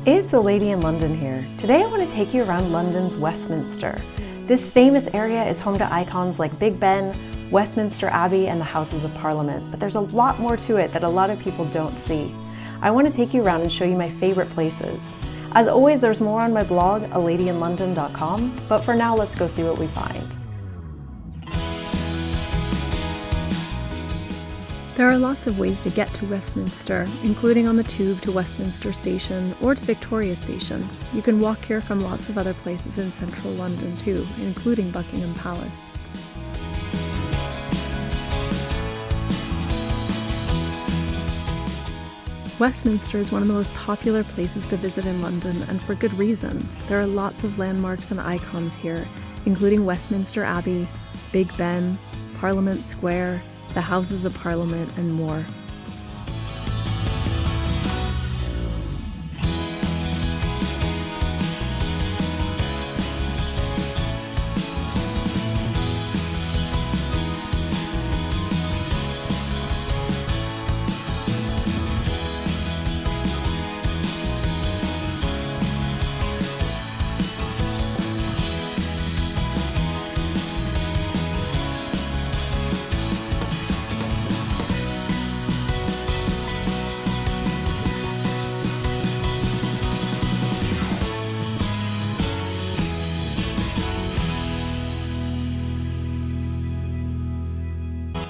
It's a lady in London here. Today I want to take you around London's Westminster. This famous area is home to icons like Big Ben, Westminster Abbey, and the Houses of Parliament, but there's a lot more to it that a lot of people don't see. I want to take you around and show you my favorite places. As always, there's more on my blog, aladyinlondon.com, but for now, let's go see what we find. There are lots of ways to get to Westminster, including on the tube to Westminster Station or to Victoria Station. You can walk here from lots of other places in central London too, including Buckingham Palace. Westminster is one of the most popular places to visit in London, and for good reason. There are lots of landmarks and icons here, including Westminster Abbey, Big Ben, Parliament Square, the Houses of Parliament, and more.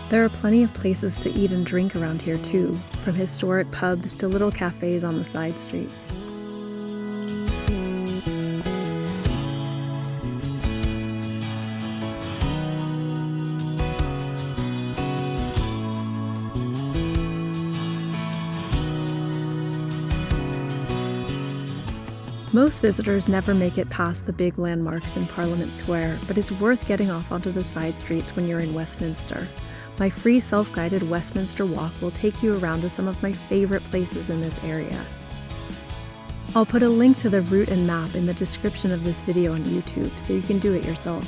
There are plenty of places to eat and drink around here too, from historic pubs to little cafes on the side streets. Most visitors never make it past the big landmarks in Parliament Square, but it's worth getting off onto the side streets when you're in Westminster. My free self-guided Westminster walk will take you around to some of my favorite places in this area. I'll put a link to the route and map in the description of this video on YouTube so you can do it yourself.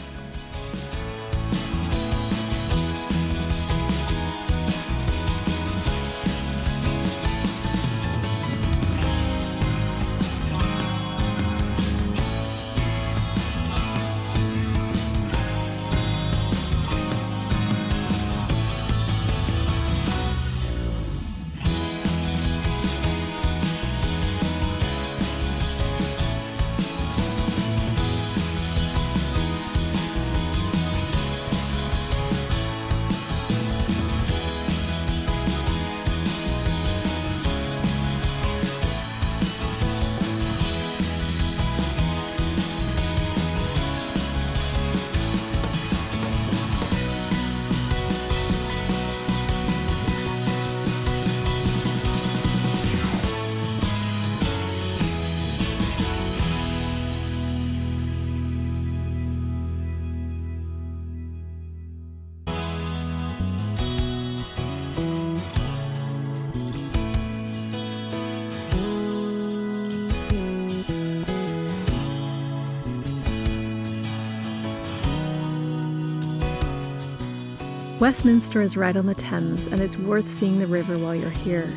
Westminster is right on the Thames, and it's worth seeing the river while you're here.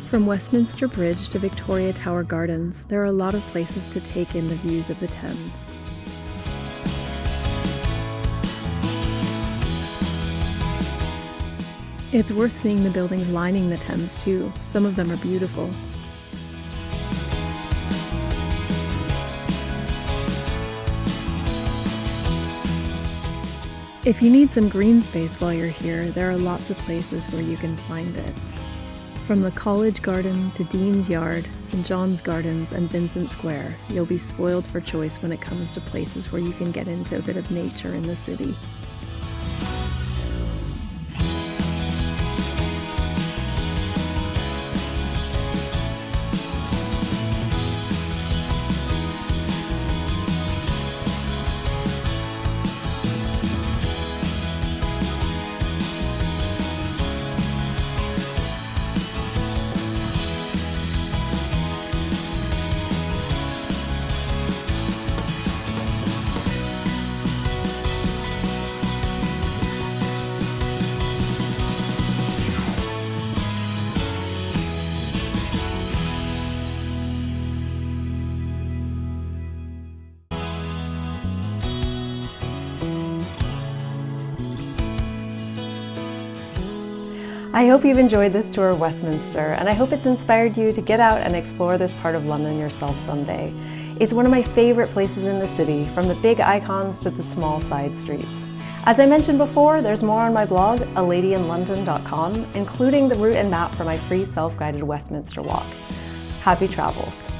From Westminster Bridge to Victoria Tower Gardens, there are a lot of places to take in the views of the Thames. It's worth seeing the buildings lining the Thames too. Some of them are beautiful. If you need some green space while you're here, there are lots of places where you can find it. From the College Garden to Dean's Yard, St. John's Gardens, and Vincent Square, you'll be spoiled for choice when it comes to places where you can get into a bit of nature in the city. I hope you've enjoyed this tour of Westminster, and I hope it's inspired you to get out and explore this part of London yourself someday. It's one of my favorite places in the city, from the big icons to the small side streets. As I mentioned before, there's more on my blog, aladyinlondon.com, including the route and map for my free self-guided Westminster walk. Happy travels!